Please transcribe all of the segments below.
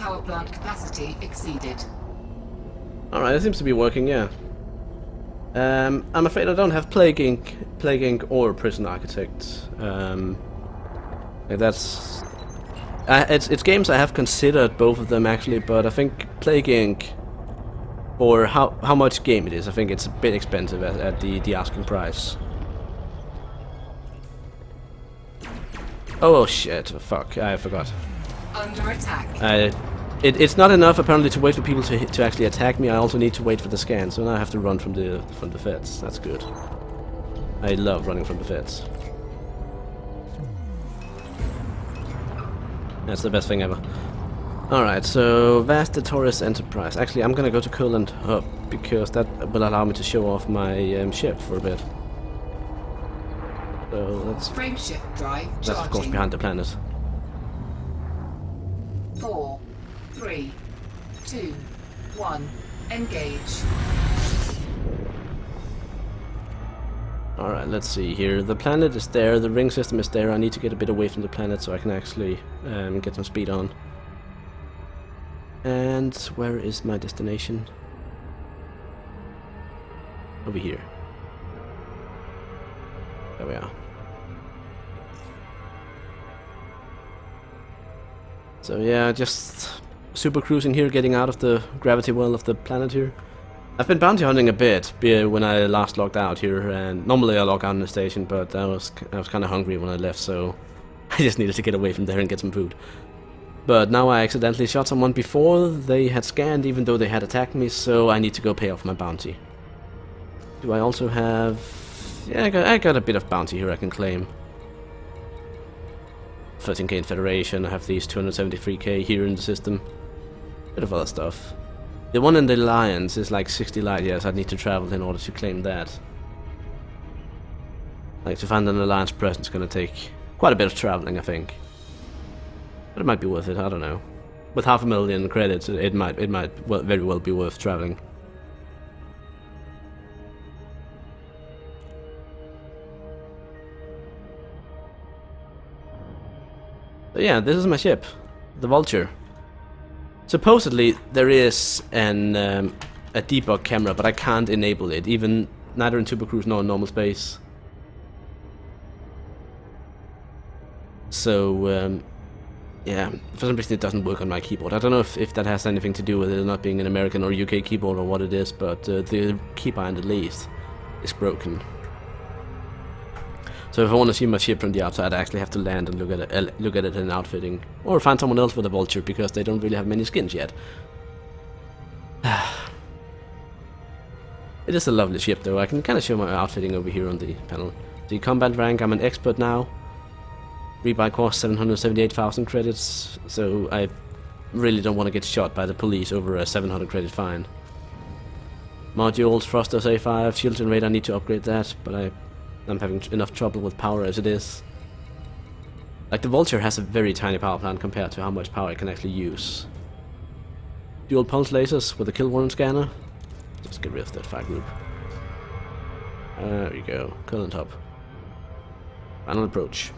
Power plant capacity exceeded. Alright, it seems to be working, yeah. I'm afraid I don't have Plague Inc. or Prison Architect. That's... it's games I have considered, both of them actually, but I think Plague Inc. or how much game it is, I think it's a bit expensive at the asking price. Oh shit, fuck, I forgot. Under attack. It's not enough apparently to wait for people to actually attack me. I also need to wait for the scan, so now I have to run from the feds. That's good. I love running from the feds. That's the best thing ever. Alright, so Vast Taurus Enterprise. Actually, I'm gonna go to Curland Hub because that will allow me to show off my ship for a bit. So that's Frameshift drive charging. That's of course behind the planet. 4, 3, 2, 1, engage. Alright, let's see here. The planet is there, the ring system is there. I need to get a bit away from the planet so I can actually get some speed on. And where is my destination? Over here. There we are. So yeah, just super cruising here, getting out of the gravity well of the planet here. I've been bounty hunting a bit when I last logged out here, and normally I log out in the station, but I was kind of hungry when I left, so I just needed to get away from there and get some food. But now I accidentally shot someone before they had scanned, even though they had attacked me, so I need to go pay off my bounty. Do I also have... yeah, I got a bit of bounty here I can claim. 13k in Federation, I have these 273k here in the system. Bit of other stuff. The one in the Alliance is like 60 light years. I'd need to travel in order to claim that. Like, to find an Alliance presence is gonna take quite a bit of traveling, I think. But it might be worth it, I don't know. With 500,000 credits, it might very well be worth traveling. But yeah, this is my ship, the Vulture. Supposedly there is a debug camera, but I can't enable it, even neither in Super Cruise nor in normal space. So yeah, for some reason it doesn't work on my keyboard. I don't know if that has anything to do with it not being an American or UK keyboard or what it is, but the keybind at least is broken. So if I want to see my ship from the outside, I actually have to land and look at it in outfitting, or find someone else with a Vulture because they don't really have many skins yet. It is a lovely ship though. I can kind of show my outfitting over here on the panel. The combat rank, I'm an expert now. Rebuy cost 778,000 credits, so I really don't want to get shot by the police over a 700 credit fine. Modules, thrusters A5, shield generator, I need to upgrade that, but I'm having enough trouble with power as it is. Like, the Vulture has a very tiny power plant compared to how much power it can actually use. Dual pulse lasers with a kill warrant scanner. Just get rid of that fire group. There we go. Current hub. Final approach.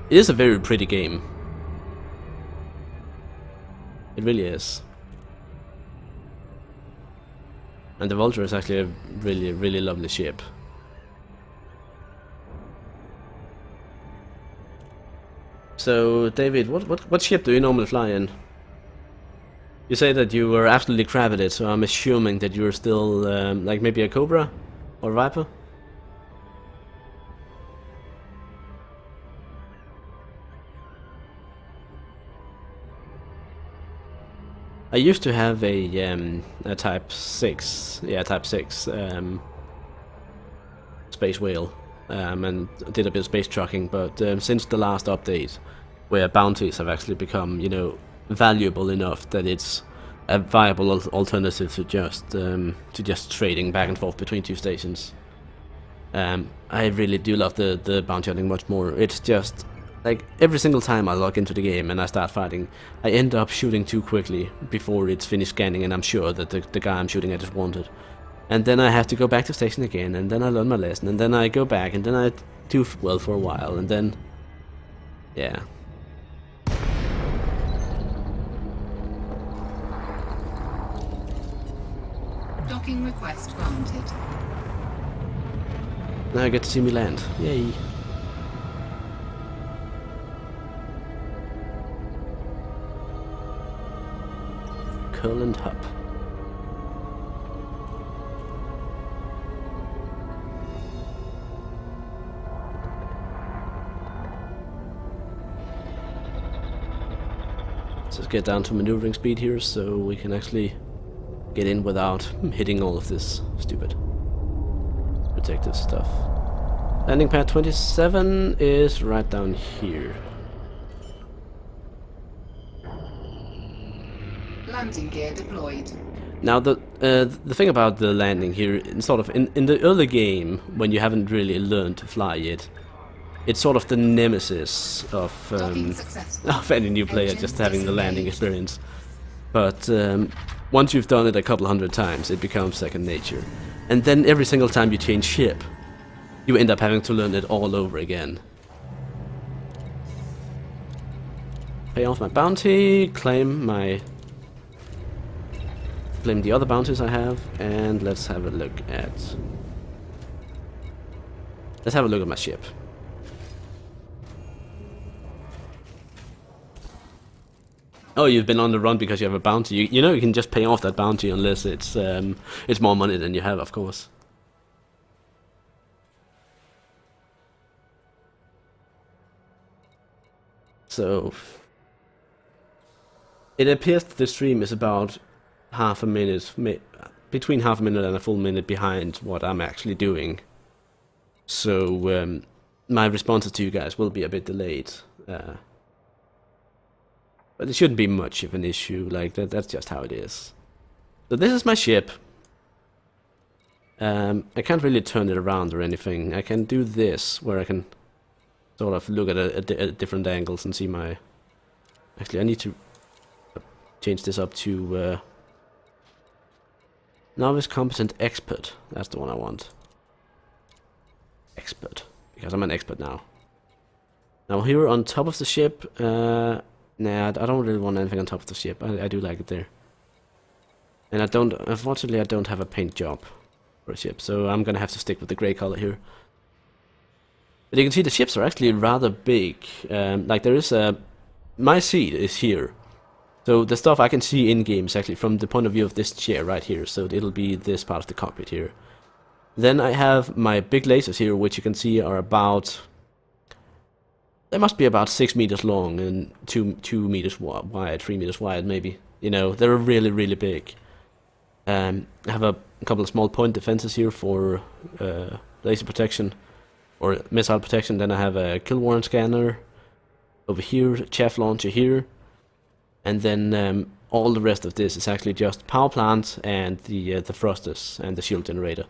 It is a very pretty game. It really is. And the Vulture is actually a really, really lovely ship. So, David, what ship do you normally fly in? You say that you were absolutely crap at it, so I'm assuming that you're still, like maybe a Cobra? Or Viper? I used to have a Type 6, Type 6 space whale, and did a bit of space trucking, but since the last update, where bounties have actually become, you know, valuable enough that it's a viable alternative to just trading back and forth between two stations. I really do love the bounty hunting much more. It's just like every single time I log into the game and I start fighting, I end up shooting too quickly before it's finished scanning, and I'm sure that the guy I'm shooting at is wanted. And then I have to go back to station again, and then I learn my lesson, and then I go back, and then I do well for a while, and then, yeah. Docking request granted. Now I get to see me land. Yay. Curland Hub. Let's get down to maneuvering speed here so we can actually get in without hitting all of this stupid protective stuff. Landing pad 27 is right down here. Landing gear deployed. Now the thing about the landing here, sort of in the early game when you haven't really learned to fly yet, it's sort of the nemesis of any new player, just having the landing experience. But once you've done it a couple hundred times, it becomes second nature. And then every single time you change ship, you end up having to learn it all over again. Pay off my bounty, claim the other bounties I have, and let's have a look at my ship. Oh, you've been on the run because you have a bounty. You know you can just pay off that bounty unless it's more money than you have, of course. So it appears that the stream is about half a minute, between half a minute and a full minute behind what I'm actually doing. So my responses to you guys will be a bit delayed. But it shouldn't be much of an issue, like that's just how it is. So this is my ship. I can't really turn it around or anything. I can do this, where I can sort of look at different angles and see my... Actually, I need to change this up to Novice Competent Expert. That's the one I want. Expert, because I'm an expert now. Now here on top of the ship, nah, I don't really want anything on top of the ship. I do like it there. And unfortunately I don't have a paint job for a ship, so I'm gonna have to stick with the grey color here. But you can see the ships are actually rather big. Like there is my seat is here. So the stuff I can see in game is actually from the point of view of this chair right here, so it'll be this part of the cockpit here. Then I have my big lasers here, which you can see are about... They must be about 6 meters long and 2 meters wide, 3 meters wide maybe. You know, they're really, really big. I have a couple of small point defenses here for laser protection or missile protection. Then I have a kill warrant scanner over here, chaff launcher here, and then all the rest of this is actually just power plant and the thrusters and the shield generator.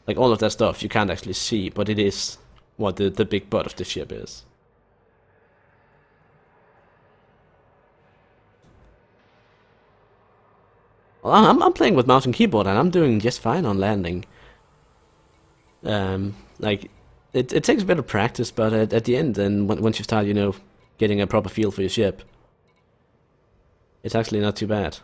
Like all of that stuff you can't actually see, but it is what the big butt of the ship is. Well, I'm playing with mouse and keyboard and I'm doing just fine on landing. Like it takes a bit of practice, but at the end, then once you start, you know, getting a proper feel for your ship, it's actually not too bad.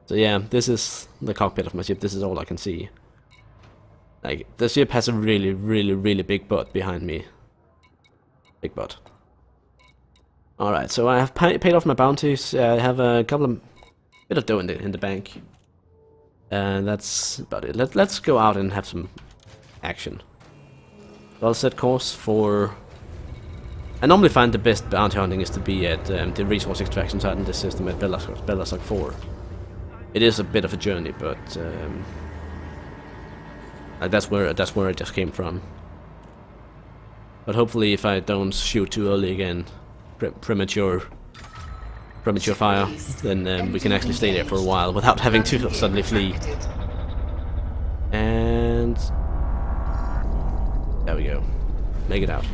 So yeah, this is the cockpit of my ship. This is all I can see. Like the ship has a really, really, really big butt behind me. Big butt. Alright, so I have paid off my bounties. I have a couple of bit of dough in the bank. And that's about it. Let's go out and have some action. So I'll set course for... I normally find the best bounty hunting is to be at the resource extraction site in this system at Belasok 4. It is a bit of a journey, but that's where I just came from. But hopefully, if I don't shoot too early again, premature fire, then we can actually stay there for a while without having to suddenly flee. And there we go. Make it out.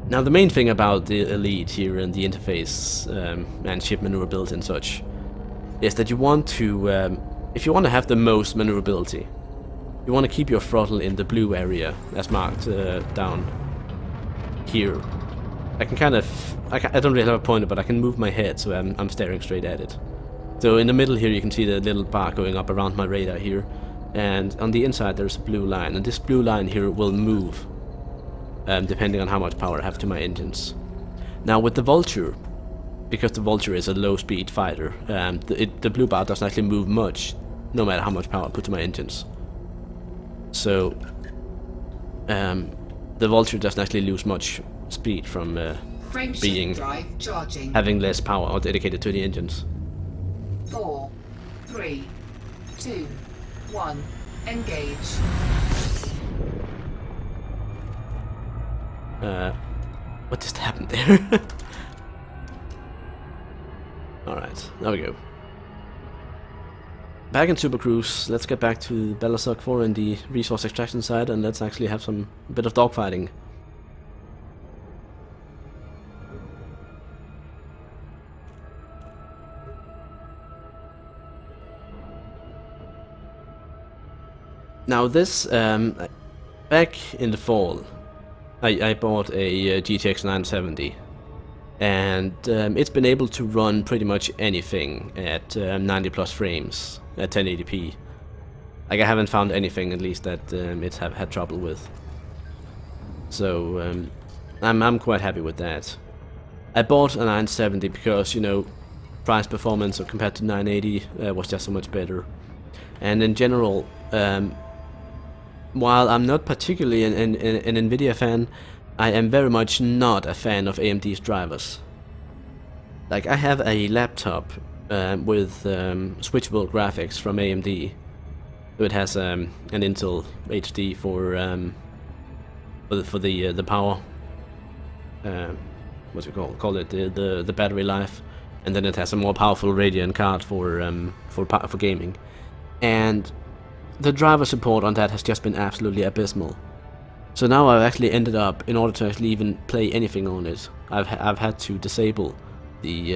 Now the main thing about the Elite here and the interface and ship maneuverability and such is that you want to, if you want to have the most maneuverability, you want to keep your throttle in the blue area as marked down here. I can kind of, I don't really have a pointer, but I can move my head so I'm staring straight at it. So in the middle here you can see the little bar going up around my radar here, and on the inside there's a blue line, and this blue line here will move depending on how much power I have to my engines. Now with the Vulture, because the Vulture is a low-speed fighter, the blue bar doesn't actually move much, no matter how much power I put to my engines. So the Vulture doesn't actually lose much speed from being having less power or dedicated to the engines. 4, 3, 2, 1, engage. What just happened there? Alright, there we go. Back in Super Cruise, let's get back to Belasug 4 and the resource extraction side, and let's actually have a bit of dogfighting. Now this, back in the fall, I bought a GTX 970, and it's been able to run pretty much anything at 90 plus frames at 1080p. Like, I haven't found anything, at least, that it's had trouble with. So I'm quite happy with that. I bought a 970 because, you know, price performance compared to 980 was just so much better. And in general, while I'm not particularly an Nvidia fan, I am very much not a fan of AMD's drivers. Like, I have a laptop with switchable graphics from AMD. So it has an Intel HD for the power. What's it called? Call it the battery life, and then it has a more powerful Radeon card for gaming. And the driver support on that has just been absolutely abysmal. So now I've actually ended up, in order to actually even play anything on it, I've had to disable the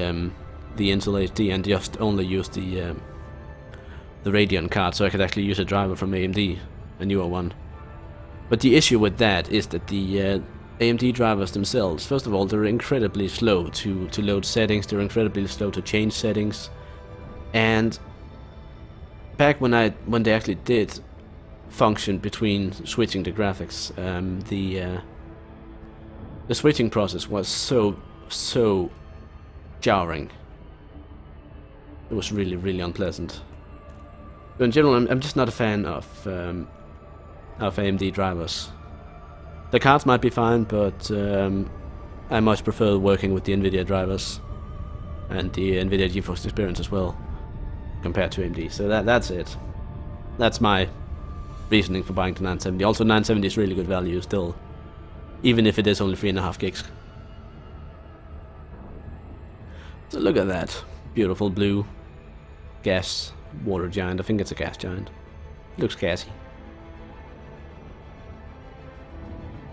Intel HD and just only use the Radeon card, so I could actually use a driver from AMD, a newer one. But the issue with that is that the AMD drivers themselves, first of all, they're incredibly slow to load settings, they're incredibly slow to change settings, and back when they actually did function between switching the graphics, the switching process was so jarring. It was really unpleasant. But in general, I'm just not a fan of AMD drivers. The cards might be fine, but I much prefer working with the Nvidia drivers and the Nvidia GeForce Experience as well, compared to AMD. So that's it. That's my reasoning for buying the 970. Also, 970 is really good value still, even if it is only 3.5 gigs. So look at that beautiful blue gas water giant. I think it's a gas giant. Looks gassy.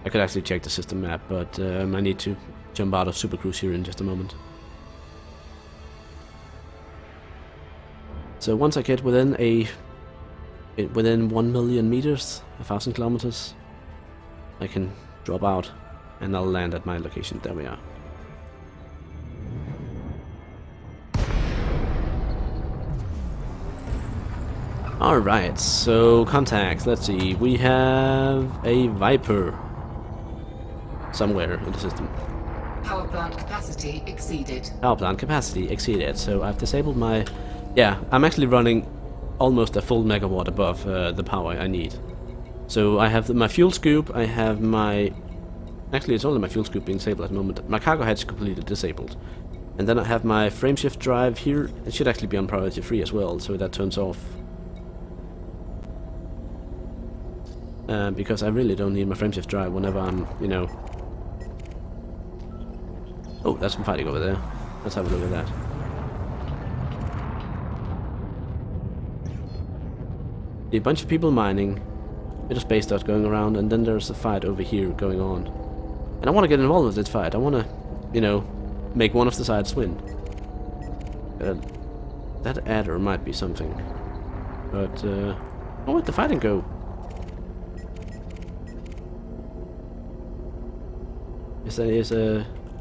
I could actually check the system map, but I need to jump out of Super Cruise here in just a moment. So once I get within 1 million meters, 1,000 kilometers, I can drop out and I'll land at my location. There we are. Alright, so contacts, let's see, we have a Viper somewhere in the system. Power plant capacity exceeded. Power plant capacity exceeded, so I've disabled my... Yeah, I'm actually running almost a full megawatt above the power I need. So I have my fuel scoop, I have my... Actually, it's only my fuel scoop being disabled at the moment. My cargo hatch is completely disabled. And then I have my frameshift drive here. It should actually be on priority 3 as well, so that turns off. Because I really don't need my frameshift drive whenever I'm, you know... Oh, there's some fighting over there. Let's have a look at that. A bunch of people mining, bit of space dust going around, and then there's a fight over here going on. And I want to get involved with this fight. I want to, you know, make one of the sides win. That adder might be something. But, oh, where'd the fighting go?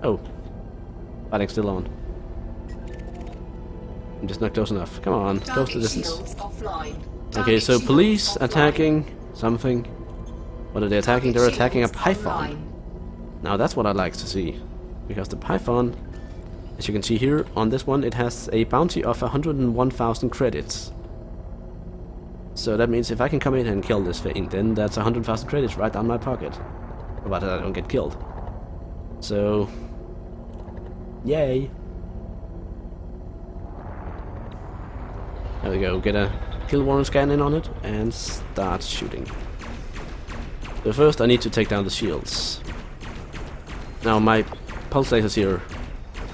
Oh. Fighting's still on. I'm just not close enough. Come on, close the distance. Okay, so police attacking something. What are they attacking? They're attacking a python. Now that's what I'd like to see. Because the python, as you can see here, on this one, it has a bounty of 101,000 credits. So that means if I can come in and kill this thing, then that's 100,000 credits right down my pocket. Provided I don't get killed. So, yay. There we go, get a kill warrant scan in on it and start shooting. So first I need to take down the shields. Now my pulse lasers here,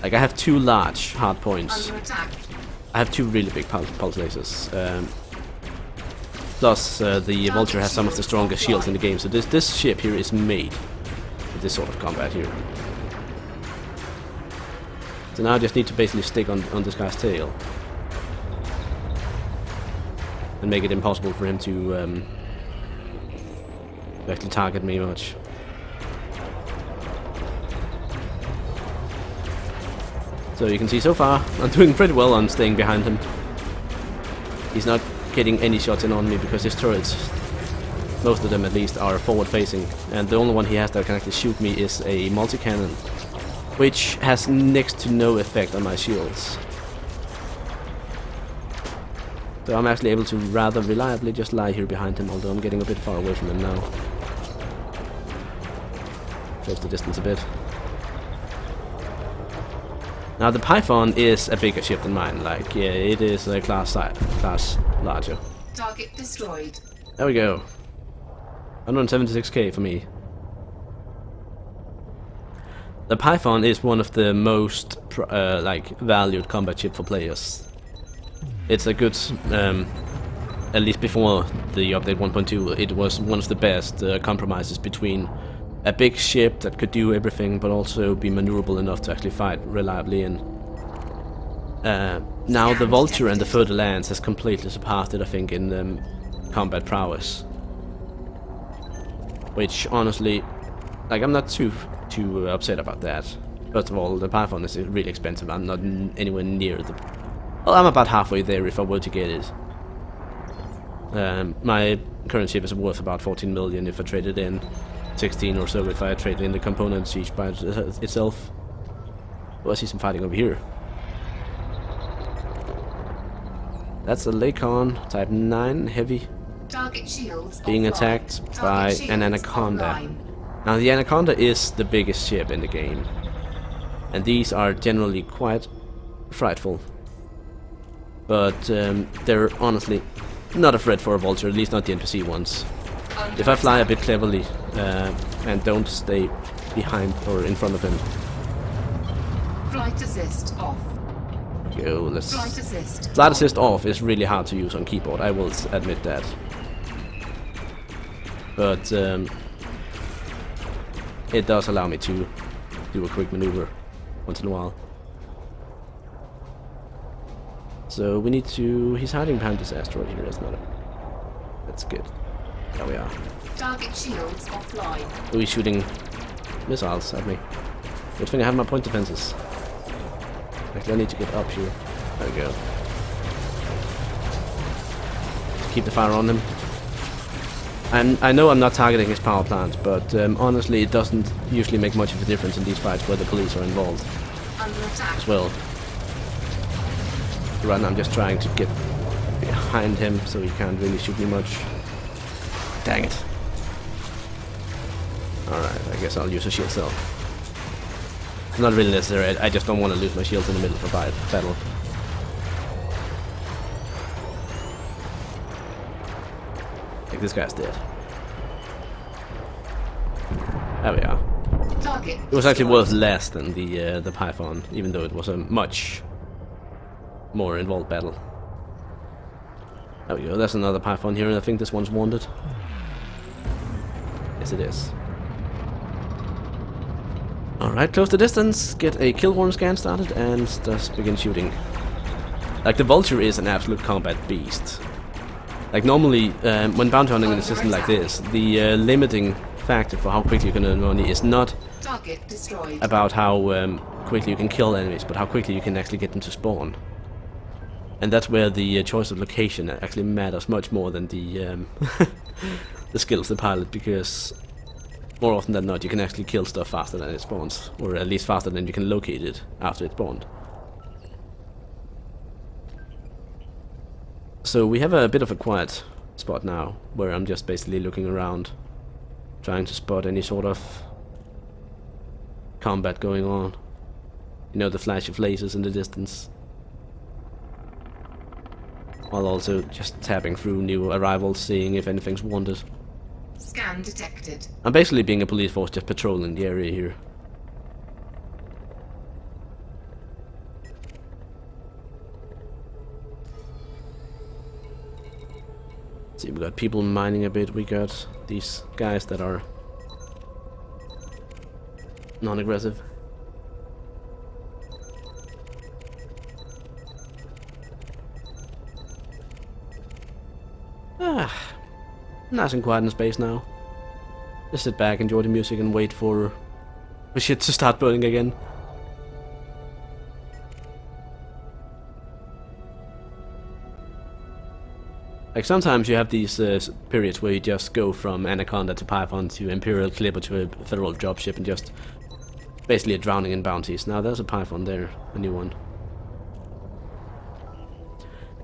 like I have 2 large hard points. I have 2 really big pulse lasers. Plus the Vulture has some of the strongest shields in the game, so this ship here is made for this sort of combat here. So now I just need to basically stick on this guy's tail. And make it impossible for him to actually target me much. So you can see so far I'm doing pretty well on staying behind him. He's not getting any shots in on me because his turrets, most of them at least, are forward facing, and the only one he has that can actually shoot me is a multi-cannon, which has next to no effect on my shields. So I'm actually able to rather reliably just lie here behind him, although I'm getting a bit far away from him now. Close the distance a bit. Now the Python is a bigger ship than mine, like, yeah, it is a class larger. Target destroyed. There we go. 176k for me. The Python is one of the most like valued combat ship for players. It's a good, at least before the update 1.2, it was one of the best compromises between a big ship that could do everything but also be maneuverable enough to actually fight reliably in. Now the Vulture and the Further Lands has completely surpassed it, I think, in combat prowess. Which honestly, like, I'm not too upset about that. First of all, the Python is really expensive. I'm not anywhere near the... Well, I'm about halfway there if I were to get it. My current ship is worth about 14 million if I trade it in. 16 or so if I trade in the components each by itself. Oh, I see some fighting over here. That's a Lakon Type 9 heavy Target shields being attacked by an Anaconda. Now the Anaconda is the biggest ship in the game, and these are generally quite frightful. But they're honestly not a threat for a Vulture, at least not the NPC ones. If I fly a bit cleverly and don't stay behind or in front of him. Flight assist off. Go, let's... Flight assist. Flight assist off is really hard to use on keyboard, I will admit that. But it does allow me to do a quick maneuver once in a while. So we need to... He's hiding behind this asteroid here, that's good. There we are. Target shields offline. Oh, he's shooting missiles at me. Good thing I have my point defenses. Actually, I need to get up here. There we go. Keep the fire on him. And I know I'm not targeting his power plant, but honestly, it doesn't usually make much of a difference in these fights where the police are involved Under attack. as well. Right now, I'm just trying to get behind him so he can't really shoot me much. Dang it. Alright, I guess I'll use a shield cell. Not really necessary, I just don't want to lose my shields in the middle of a battle. Like, this guy's dead. There we are. Target It was actually worth less than the Python, even though it was a much more involved battle. There we go, there's another Python here, and I think this one's wounded. Yes, it is. Alright, close the distance, get a kill warrant scan started, and just begin shooting. Like, the Vulture is an absolute combat beast. Like, normally, when bounty hunting in a system like this, the limiting factor for how quickly you can earn money is not Target destroyed. about how quickly you can kill enemies, but how quickly you can actually get them to spawn. And that's where the choice of location actually matters much more than the the skills of the pilot, because more often than not you can actually kill stuff faster than it spawns, or at least faster than you can locate it after it spawned. So we have a bit of a quiet spot now, where I'm just basically looking around, trying to spot any sort of combat going on. You know, the flash of lasers in the distance. While also just tapping through new arrivals, seeing if anything's wanted. Scan detected. I'm basically being a police force just patrolling the area here. See, we got people mining a bit, we got these guys that are non-aggressive. Nice and quiet in space now. Just sit back, enjoy the music, and wait for shit to start burning again. Like, sometimes you have these periods where you just go from Anaconda to Python to Imperial Clipper to a federal dropship and just basically drowning in bounties. Now there's a Python there, a new one.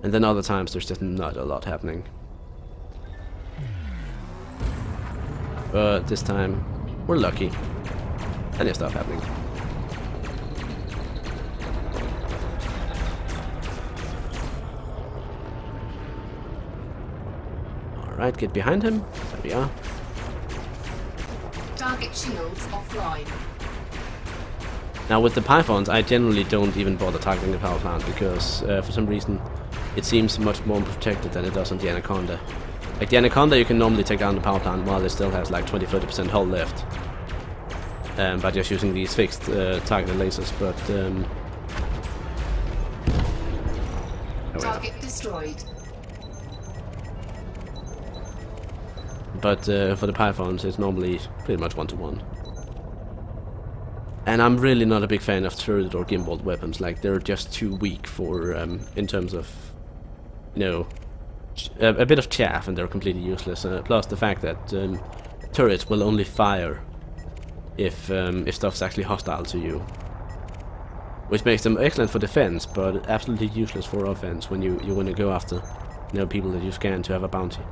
And then other times there's just not a lot happening. But this time, we're lucky. Plenty of stuff happening. Alright, get behind him. There we are. Target shields offline. Now with the Pythons, I generally don't even bother targeting the power plant, because for some reason it seems much more protected than it does on the Anaconda. Like, the Anaconda, you can normally take down the power plant while it still has like 20-30% hull left, by just using these fixed targeted lasers, but Target destroyed. But for the Pythons, it's normally pretty much 1-to-1. And I'm really not a big fan of turret or gimbal weapons. Like, they're just too weak for, in terms of, you know, a bit of chaff, and they're completely useless. Plus the fact that turrets will only fire if stuff's actually hostile to you, which makes them excellent for defense, but absolutely useless for offense when you want to go after, you know, people that you scan to have a bounty.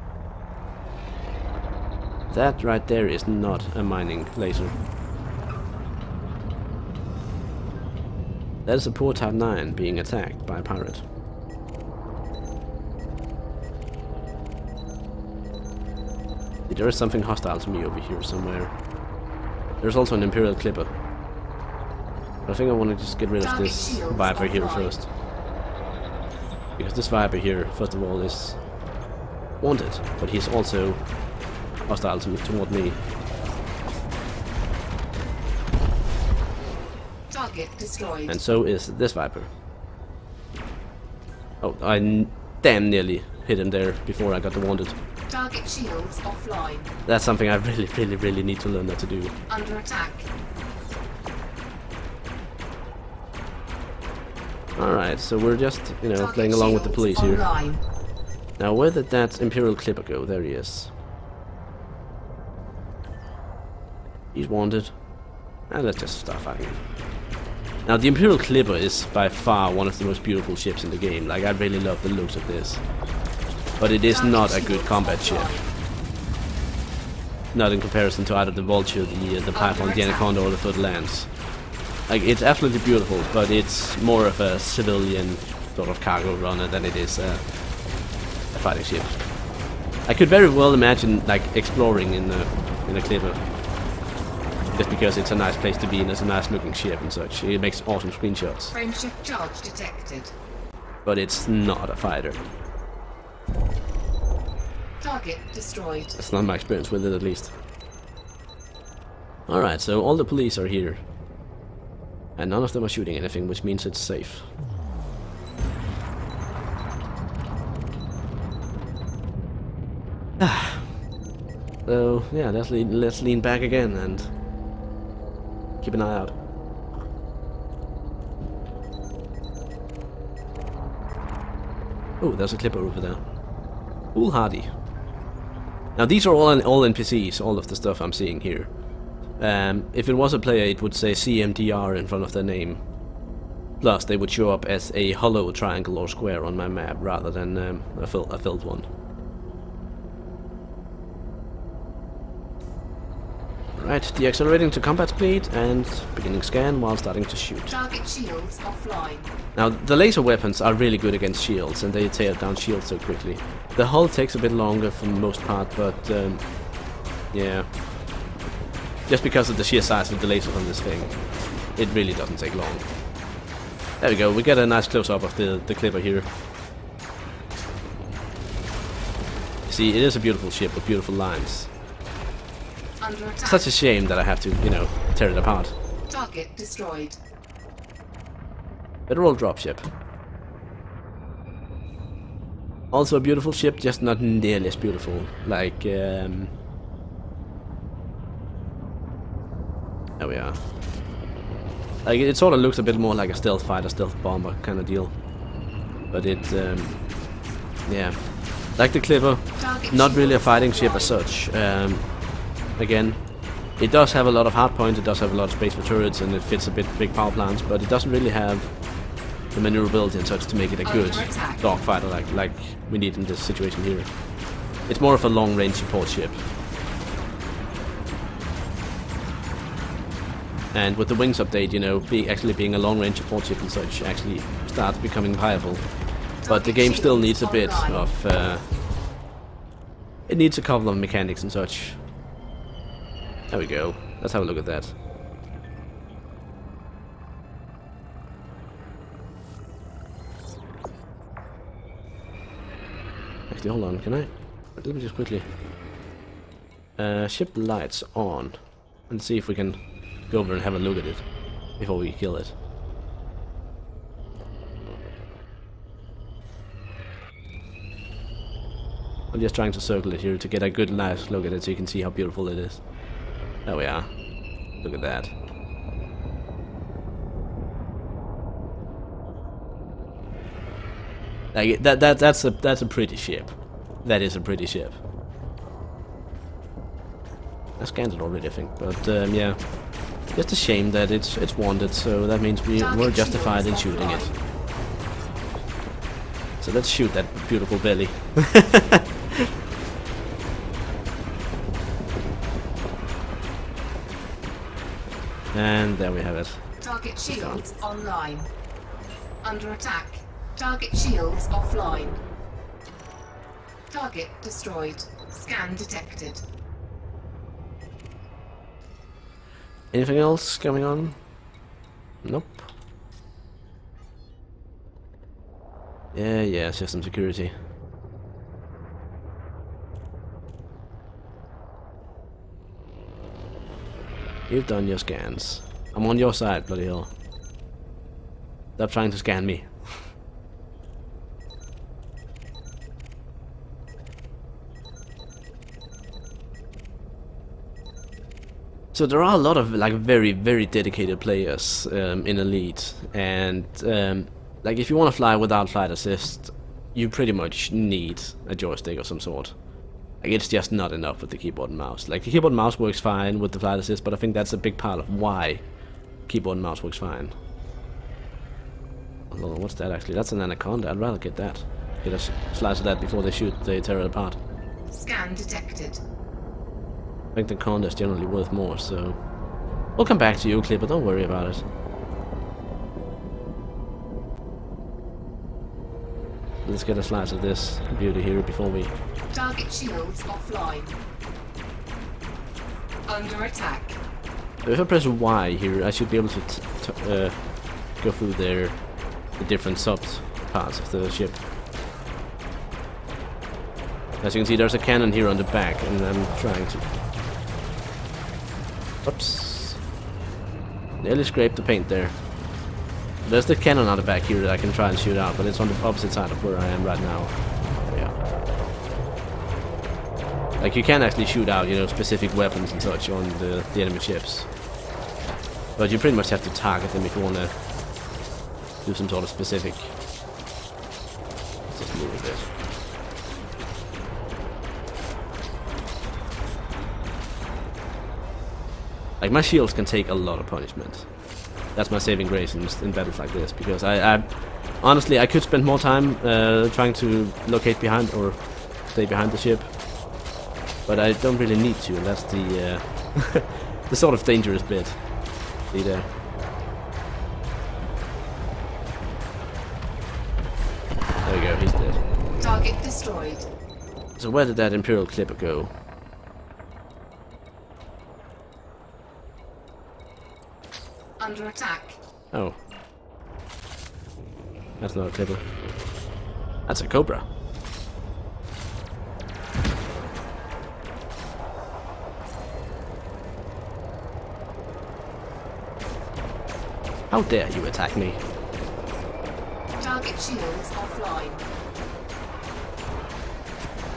That right there is not a mining laser. That is a poor Type 9 being attacked by a pirate. There is something hostile to me over here somewhere. There's also an Imperial Clipper. But I think I want to just get rid of this Viper here first. Because this Viper here, first of all, is wanted, but he's also hostile toward me. Target destroyed. And so is this Viper. Oh, I damn nearly hit him there before I got the wanted. Target shields offline. That's something I really need to learn how to do. Under attack. Alright, so we're just, you know, Target playing along with the police here. online. Now, where did that Imperial Clipper go? There he is. He's wanted. And let's just start fighting. Now, the Imperial Clipper is by far one of the most beautiful ships in the game. Like, I really love the looks of this. But it is not a good combat ship. Not in comparison to either the Vulture, the Python, the Anaconda, or the Foot Lance. Like, it's absolutely beautiful, but it's more of a civilian sort of cargo runner than it is a fighting ship. I could very well imagine, like, exploring in a Clipper. Just because it's a nice place to be and it's a nice looking ship and such. It makes awesome screenshots. Frameshift charge detected. But it's not a fighter. Target destroyed. That's not my experience with it, at least. Alright, so all the police are here. And none of them are shooting anything, which means it's safe. So yeah, let's lean back again and keep an eye out. Oh, there's a clipper over there. Foolhardy. Now these are all NPCs, all of the stuff I'm seeing here. If it was a player, it would say CMDR in front of their name. Plus, they would show up as a hollow triangle or square on my map rather than a filled one. Right, deaccelerating to combat speed and beginning scan while starting to shoot. Target shields offline. Now, the laser weapons are really good against shields, and they tear down shields so quickly. The hull takes a bit longer for the most part, but yeah. Just because of the sheer size of the lasers on this thing, it really doesn't take long. There we go, we get a nice close-up of the clipper here. See, it is a beautiful ship with beautiful lines. Under attack. Such a shame that I have to, you know, tear it apart. Target destroyed. Federal dropship. Also a beautiful ship, just not nearly as beautiful. Like, there we are. Like, it sort of looks a bit more like a stealth fighter, stealth bomber kind of deal. But it, yeah. Like the Clipper, not really a fighting ship as such. Again, it does have a lot of hardpoints, it does have a lot of space for turrets, and it fits a big power plants, but it doesn't really have the maneuverability and such to make it a good dogfighter like we need in this situation here. It's more of a long-range support ship. And with the Wings update, you know, actually being a long-range support ship and such actually starts becoming viable. But the game still needs a bit of... it needs a couple of mechanics and such. There we go. Let's have a look at that. Actually, hold on, can I? Let me just quickly... ship lights on. And see if we can go over and have a look at it before we kill it. I'm just trying to circle it here to get a good nice look at it so you can see how beautiful it is. There we are. Look at that. Like that's a pretty ship. That is a pretty ship. I scanned it already, I think, but yeah. Just a shame that it's wanted, so that means we're justified in shooting it. So let's shoot that beautiful belly. And there we have it. Target shields online. Under attack. Target shields offline. Target destroyed. Scan detected. Anything else going on? Nope. Yeah, system security. You've done your scans. I'm on your side, bloody hell. Stop trying to scan me. So there are a lot of like very dedicated players in Elite, and like if you want to fly without flight assist, you pretty much need a joystick of some sort. Like it's just not enough with the keyboard and mouse. Like the keyboard and mouse works fine with the flight assist, but I think that's a big part of why keyboard and mouse works fine. Oh, what's that actually? That's an anaconda. I'd rather get that. Get a slice of that before they tear it apart. Scan detected. I think the anaconda is generally worth more, so we'll come back to you, Clipper. Don't worry about it. Let's get a slice of this beauty here before we... Target shields offline. Under attack. So if I press Y here, I should be able to go through the different parts of the ship. As you can see, there's a cannon here on the back, and I'm trying to... Oops. Nearly scraped the paint there. There's the cannon on the back here that I can try and shoot out, but it's on the opposite side of where I am right now. Yeah. Like, you can actually shoot out, you know, specific weapons and such on the enemy ships. But you pretty much have to target them if you want to do some sort of specific. Let's just move a bit. Like, my shields can take a lot of punishment. That's my saving grace in battles like this, because I honestly, I could spend more time trying to locate behind or stay behind the ship, but I don't really need to, and that's the the sort of dangerous bit. See there? There we go, he's dead. Target destroyed. So where did that Imperial clipper go? Under attack. Oh. That's not a clipper. That's a cobra. How dare you attack me? Target shields offline.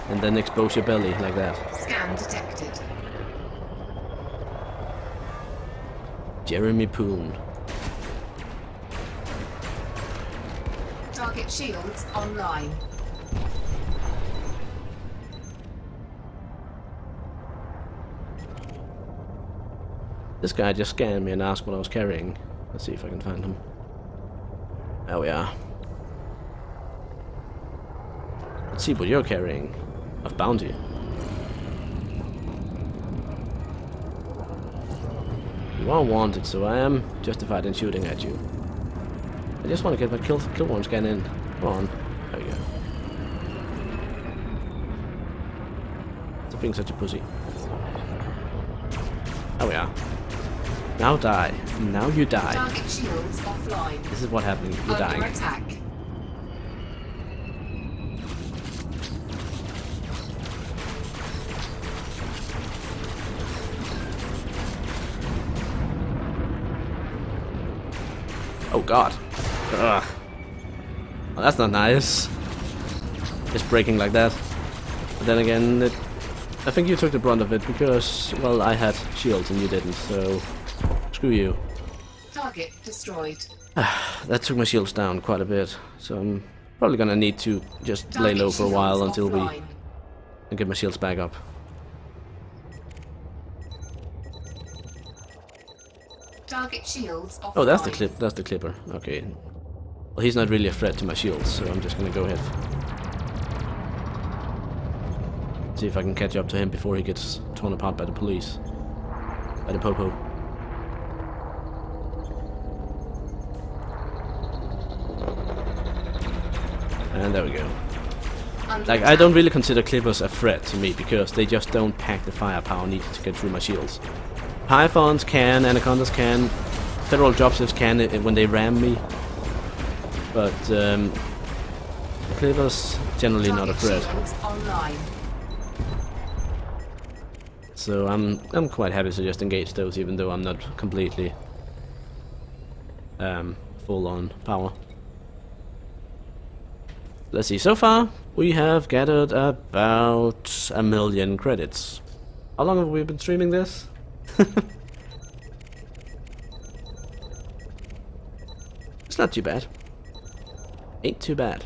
And then expose your belly like that. Scan detected. Jeremy Poon. Target shields online. This guy just scanned me and asked what I was carrying. Let's see if I can find him. There we are. Let's see what you're carrying. Of bounty. You are wanted, so I am justified in shooting at you. I just want to get my kill one scan in. Come on. There we go. Stop being such a pussy. There we are. Now die. Now you die. Target shields offline. This is what happened. You're dying. Under attack. Oh god. Ugh. Well, that's not nice. Just breaking like that. But then again, I think you took the brunt of it because, well, I had shields and you didn't, so screw you. Target destroyed. That took my shields down quite a bit, so I'm probably gonna need to just lay low for a while until we get my shields back up. Target shields offline. Oh, that's the clipper. Okay. Well, he's not really a threat to my shields, so I'm just gonna go ahead. See if I can catch up to him before he gets torn apart by the police. By the popo. And there we go. Like, I don't really consider clippers a threat to me because they just don't pack the firepower needed to get through my shields. Pythons can, Anacondas can, Federal dropships can when they ram me, but clippers generally not a threat. So I'm quite happy to just engage those, even though I'm not completely full on power. Let's see. So far we have gathered about 1,000,000 credits. How long have we been streaming this? It's not too bad. Ain't too bad.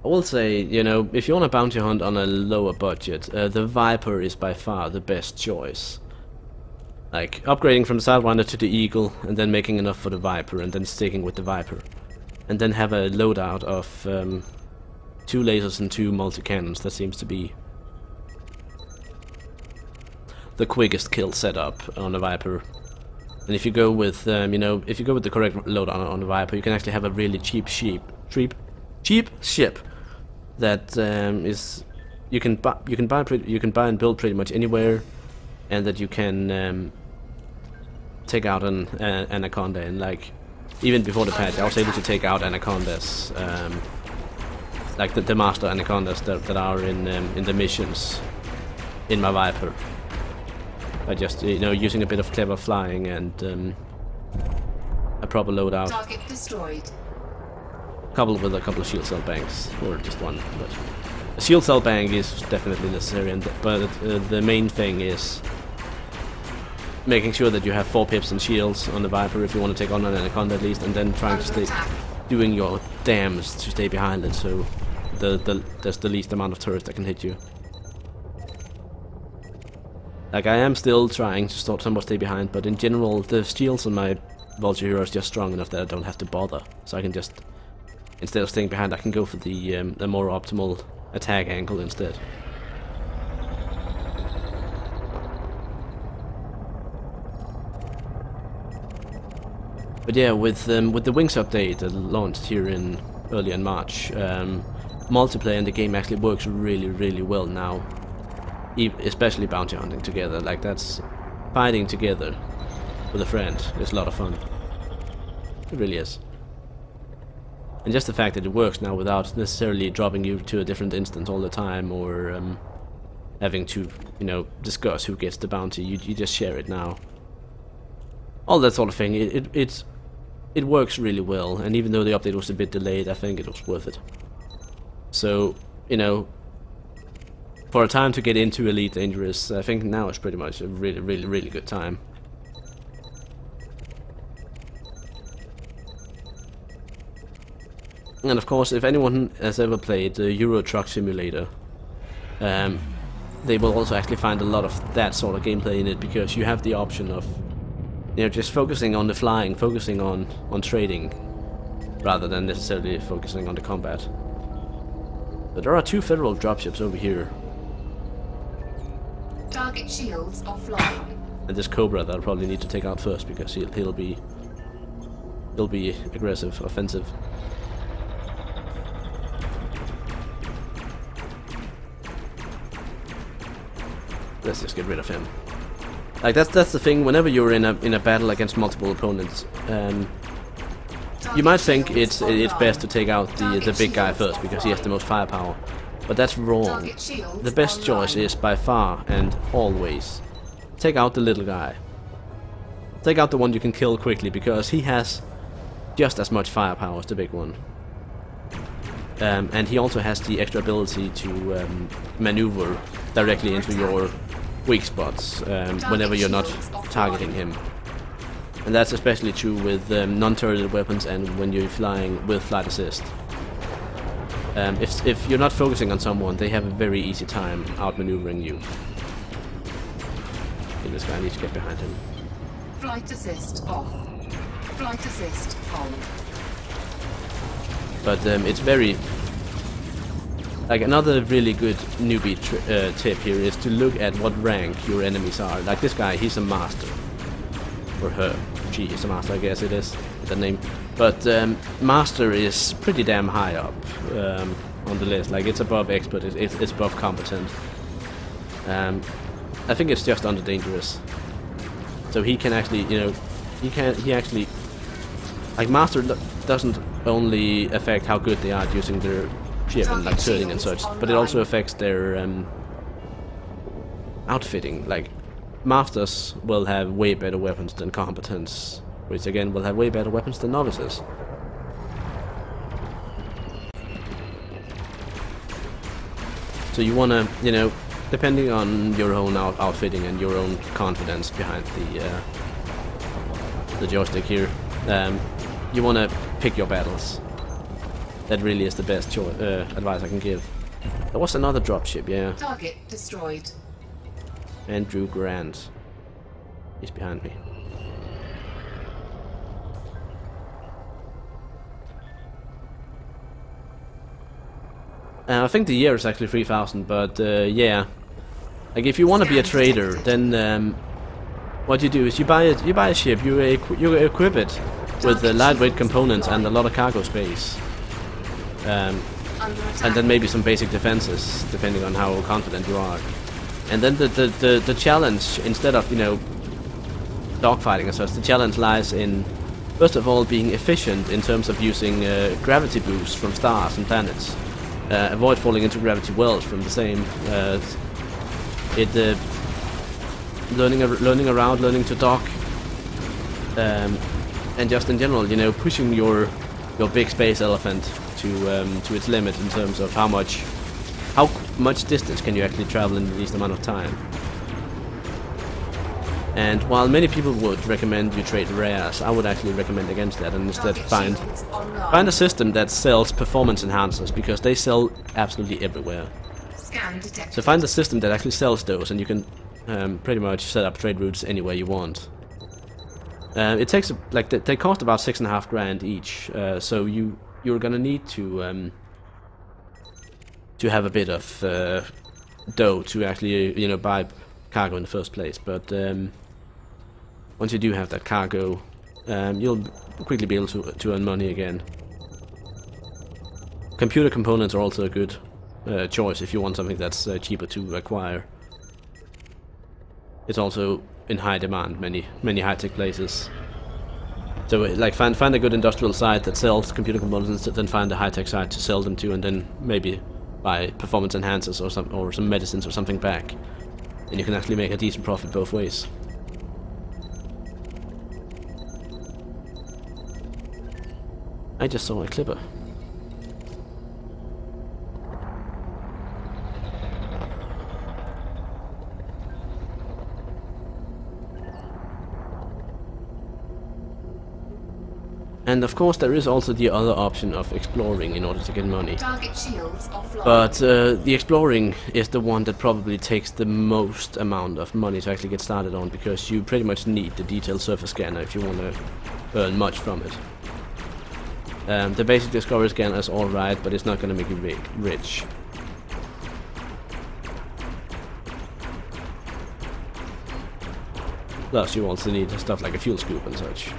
I will say, you know, if you want a bounty hunt on a lower budget, the Viper is by far the best choice. Like, upgrading from the Sidewinder to the Eagle, and then making enough for the Viper, and then sticking with the Viper. And then have a loadout of 2 lasers and 2 multi-cannons. That seems to be the quickest kill setup on a Viper. And if you go with, you know, if you go with the correct loadout on the Viper, you can actually have a really cheap ship that is you can buy and build pretty much anywhere, and that you can take out an Anaconda. And like, even before the patch, I was able to take out Anacondas like the master anacondas that are in the missions in my Viper. By just using a bit of clever flying and a proper loadout. Target destroyed. Coupled with a couple of shield cell banks, or just one. But a shield cell bank is definitely necessary, but the main thing is making sure that you have 4 pips and shields on the Viper if you want to take on an anaconda at least, and then trying to stay doing your damns to stay behind it, so there's the least amount of turrets that can hit you. Like, I am still trying to somewhat stay behind, but in general the shields on my Vulture hero is just strong enough that I don't have to bother, so I can just, instead of staying behind, I can go for the more optimal attack angle instead. But yeah, with the Wings update that launched here early in March, multiplayer in the game actually works really well now. Especially bounty hunting together, like that's fighting together with a friend is a lot of fun. It really is. And just the fact that it works now without necessarily dropping you to a different instance all the time, or having to, discuss who gets the bounty. You just share it now. All that sort of thing. It works really well, and even though the update was a bit delayed, I think it was worth it. So, for a time to get into Elite Dangerous, I think now is pretty much a really good time. And of course, if anyone has ever played the Euro Truck Simulator, they will also actually find a lot of that sort of gameplay in it, because you have the option of just focusing on the flying, focusing on trading, rather than necessarily focusing on the combat. But there are 2 federal dropships over here. Target shields offline. And this Cobra that I'll probably need to take out first, because he'll be aggressive, offensive. Let's just get rid of him. Like that's the thing. Whenever you're in a battle against multiple opponents, you might think it's best to take out the big guy first because he has the most firepower, but that's wrong. The best choice is by far and always take out the little guy. Take out the one you can kill quickly, because he has just as much firepower as the big one. And he also has the extra ability to maneuver directly into your weak spots whenever you're not targeting him. And that's especially true with non-turreted weapons and when you're flying with flight assist. If you're not focusing on someone, they have a very easy time outmaneuvering you. Okay, this guy needs to get behind him. Flight assist off. Flight assist on. But it's very... Like, another really good newbie tip here is to look at what rank your enemies are. Like this guy, he's a master. Or her. She is a master, I guess it is, with that name. But master is pretty damn high up on the list. Like, it's above expert, it's above competent. I think it's just under dangerous. So he can actually, he actually... Like, master doesn't only affect how good they are at using their ship and like turning and such, but it also affects their outfitting. Like, masters will have way better weapons than competents, which again will have way better weapons than novices. So you wanna, depending on your own outfitting and your own confidence behind the joystick here, you wanna pick your battles. That really is the best advice I can give. There was another dropship, yeah. Target destroyed. Andrew Grant. He's behind me. I think the year is actually 3,000, but yeah. Like, if you want to be a trader, then what you do is you buy a ship, you equip it with lightweight components and a lot of cargo space. And then maybe some basic defenses, depending on how confident you are. And then the challenge, instead of, dogfighting as such, the challenge lies in, first of all, being efficient in terms of using gravity boosts from stars and planets. avoid falling into gravity wells from the same. Learning around, learning to dock, and just in general, you know, pushing your big space elephant to its limit in terms of how much distance can you actually travel in the least amount of time. And while many people would recommend you trade rares, I would actually recommend against that and instead find a system that sells performance enhancers, because they sell absolutely everywhere. So find a system that actually sells those, and you can pretty much set up trade routes anywhere you want. It takes they cost about 6.5 grand each, so you're gonna need to have a bit of dough to actually you know, buy cargo in the first place. But once you do have that cargo, you'll quickly be able to earn money again. Computer components are also a good choice if you want something that's cheaper to acquire. It's also in high demand, many high-tech places. So like find a good industrial site that sells computer components, then find a high-tech site to sell them to, and then maybe buy performance enhancers or some medicines or something back. And you can actually make a decent profit both ways. I just saw a clipper. And of course there is also the other option of exploring in order to get money. Target shields offline. But the exploring is the one that probably takes the most amount of money to actually get started on, because you pretty much need the detailed surface scanner if you want to earn much from it. The basic discovery scanner is alright, but it's not going to make you rich. Plus you also need stuff like a fuel scoop and such.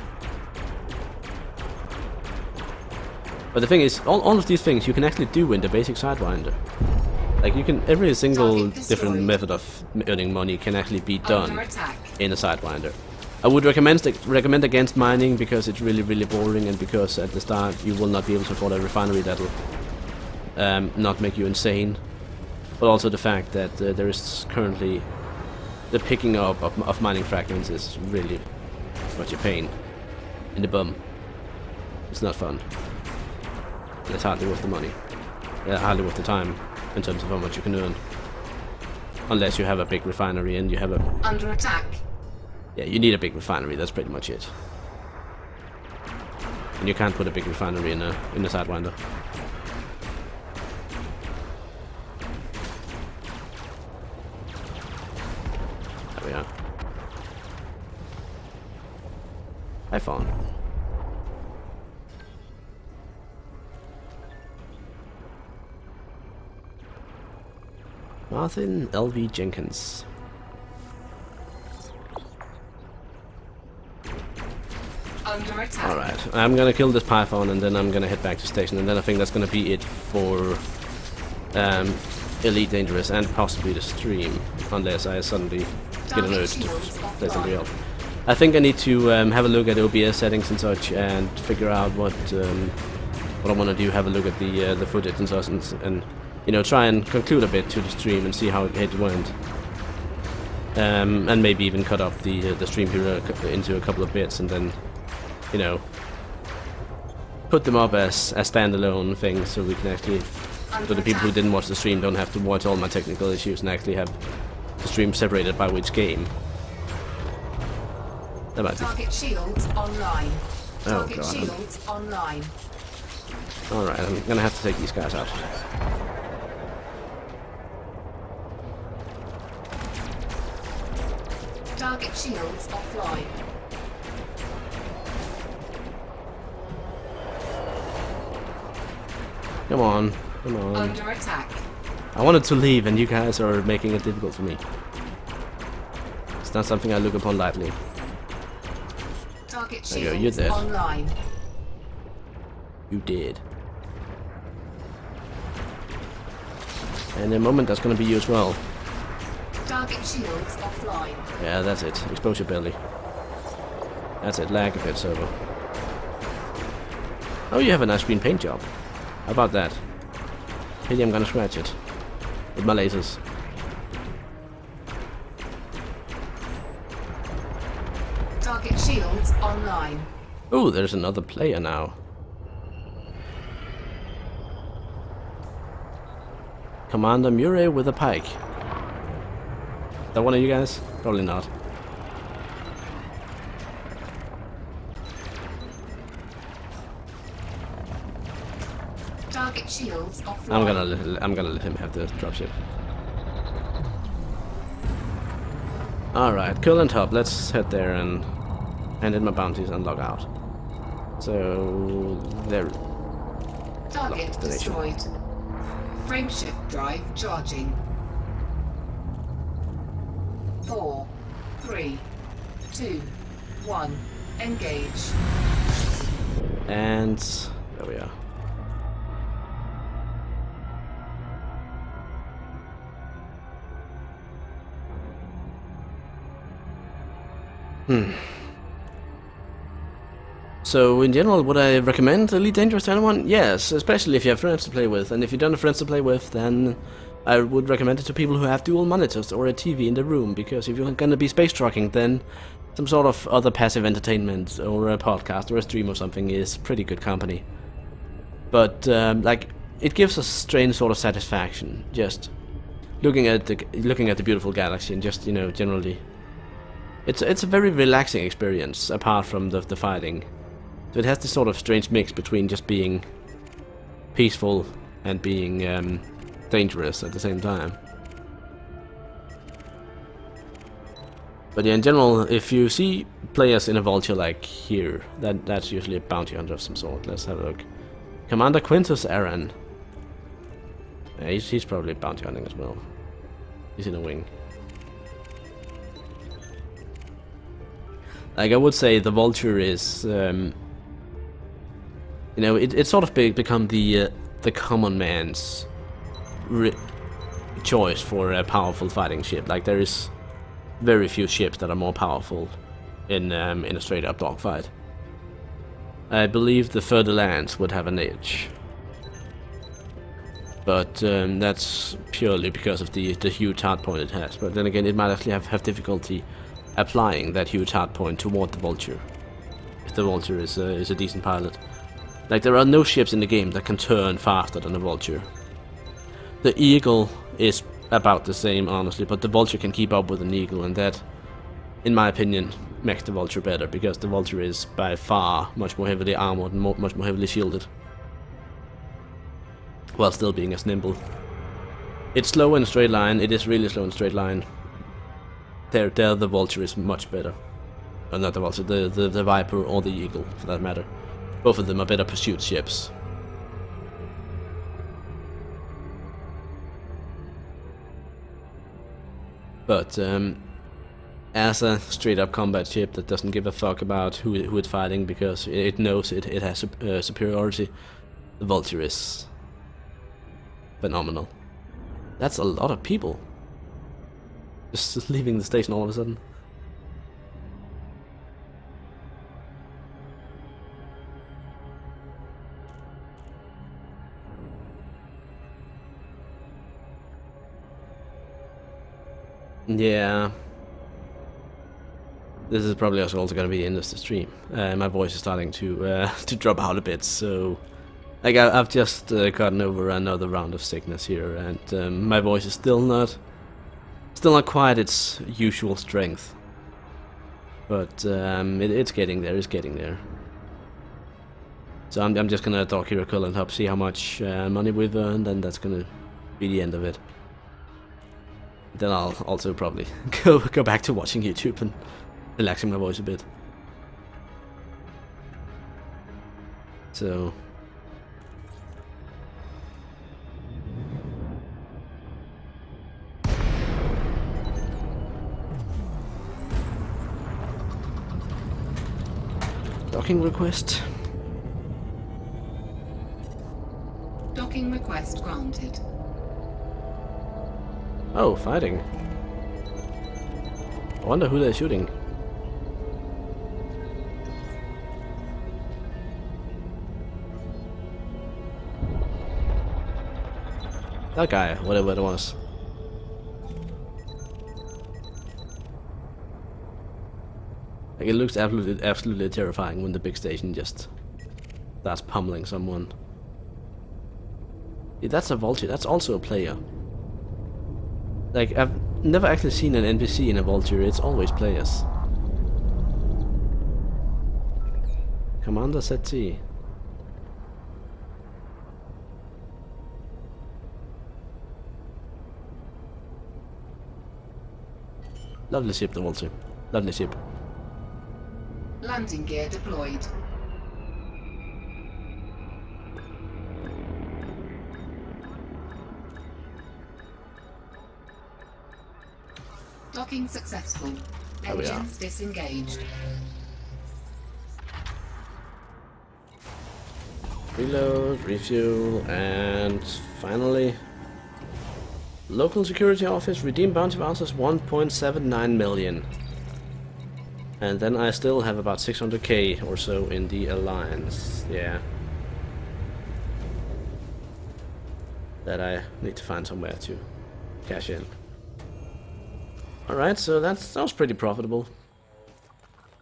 But the thing is, all of these things you can actually do in the basic Sidewinder. Like you can, every single different method of earning money can actually be done in a Sidewinder. I would recommend against mining, because it's really boring, and because at the start you will not be able to afford a refinery that'll not make you insane. But also the fact that there is currently the picking up of mining fragments is really much a pain in the bum. It's not fun. It's hardly worth the money. Hardly worth the time in terms of how much you can earn. Unless you have a big refinery and you have a... Under attack. Yeah, you need a big refinery, that's pretty much it. And you can't put a big refinery in a Sidewinder. There we are. Hi, Fawn. Martin L.V. Jenkins. Under attack. Alright, I'm gonna kill this Python and then I'm gonna head back to station, and then I think that's gonna be it for Elite Dangerous and possibly the stream, unless I suddenly get an urge to play something else. I think I need to have a look at OBS settings and such and figure out what I want to do. Have a look at the footage and such, and you know, try and conclude a bit to the stream and see how it went. And maybe even cut up the stream here into a couple of bits, and then, you know, put them up as standalone things, so we can actually, so the people who didn't watch the stream don't have to watch all my technical issues and actually have the stream separated by which game. That might be. Target shields online. Oh Target god. shields online. Alright, I'm gonna have to take these guys out. Target shields offline. Come on, come on. Under attack. I wanted to leave and you guys are making it difficult for me. It's not something I look upon lightly. Target There you go, you're shields dead. online. You did. And in a moment that's gonna be you as well. Target shields offline. Yeah, that's it. Expose your belly. That's it. Lag a bit, server. Oh, you have a nice green paint job. How about that? Maybe I'm gonna scratch it with my lasers. Target shields online. Oh, there's another player now. Commander Murray with a pike. That one of you guys? Probably not. Target shields offline. I'm gonna let him have the dropship. Alright, Curl and Top, let's head there and hand in my bounties and log out. So there. Target destroyed. Frameshift drive charging. 4, 3, 2, 1. Engage. And there we are. So in general, would I recommend Elite Dangerous to anyone? Yes, especially if you have friends to play with. And if you don't have friends to play with, then I would recommend it to people who have dual monitors or a TV in the room. Because if you're gonna be space trucking, then some sort of other passive entertainment or a podcast or a stream or something is pretty good company. But like, it gives a strange sort of satisfaction just looking at the beautiful galaxy and just, you know, generally. It's a very relaxing experience apart from the fighting. So it has this sort of strange mix between just being peaceful and being dangerous at the same time. But yeah, in general, if you see players in a vulture like here, that's usually a bounty hunter of some sort. Let's have a look. Commander Quintus Aaron. Yeah, he's probably bounty hunting as well. He's in a wing. Like, I would say the vulture is, you know, it's sort of become the common man's choice for a powerful fighting ship. Like, there is very few ships that are more powerful in a straight up dogfight. I believe the Further Lands would have an edge, but that's purely because of the huge hardpoint it has. But then again, it might actually have difficulty applying that huge hardpoint toward the vulture, if the vulture is a decent pilot. Like, there are no ships in the game that can turn faster than the vulture. The Eagle is about the same, honestly, but the vulture can keep up with an Eagle, and that, in my opinion, makes the vulture better, because the vulture is by far much more heavily armored and much more heavily shielded, while still being as nimble. It's slow in a straight line. It is really slow in a straight line. There the vulture is much better. Not the vulture, the Viper or the Eagle, for that matter. Both of them are better pursuit ships. But as a straight up combat ship that doesn't give a fuck about who it's fighting, because it knows it has superiority, the vulture is phenomenal. That's a lot of people just leaving the station all of a sudden. Yeah. This is probably also going to be the end of the stream. My voice is starting to drop out a bit, so like I've just gotten over another round of sickness here, and my voice is still not quite its usual strength. But it's getting there. It's getting there. So I'm just gonna talk here a Curl and Top, see how much money we've earned, and that's gonna be the end of it. Then I'll also probably go back to watching YouTube and relaxing my voice a bit. So docking request. Docking request granted. Oh, fighting. I wonder who they're shooting. That guy, whatever it was. Like, it looks absolutely terrifying when the big station just starts pummeling someone. Yeah, that's a vulture. That's also a player. Like, I've never actually seen an NPC in a vulture. It's always players. Commander ZT. Lovely ship, the vulture. Lovely ship. Landing gear deployed. Docking successful. Engines disengaged. Reload, refuel, and finally, local security office, redeem bounty vouchers 1.79 million. And then I still have about 600k or so in the Alliance, yeah. That I need to find somewhere to cash in. Alright, so that was pretty profitable.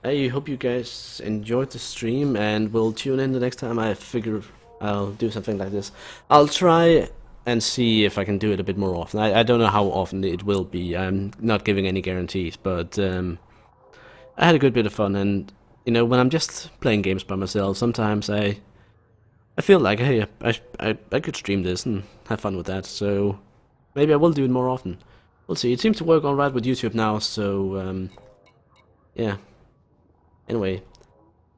I hope you guys enjoyed the stream and will tune in the next time I figure I'll do something like this. I'll try and see if I can do it a bit more often. I don't know how often it will be. I'm not giving any guarantees, but I had a good bit of fun, and you know, when I'm just playing games by myself, sometimes I feel like, hey, I could stream this and have fun with that, so maybe I will do it more often. We'll see. It seems to work alright with YouTube now, so yeah. Anyway,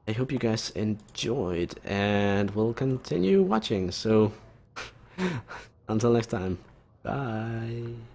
I hope you guys enjoyed, and will continue watching, so until next time, bye.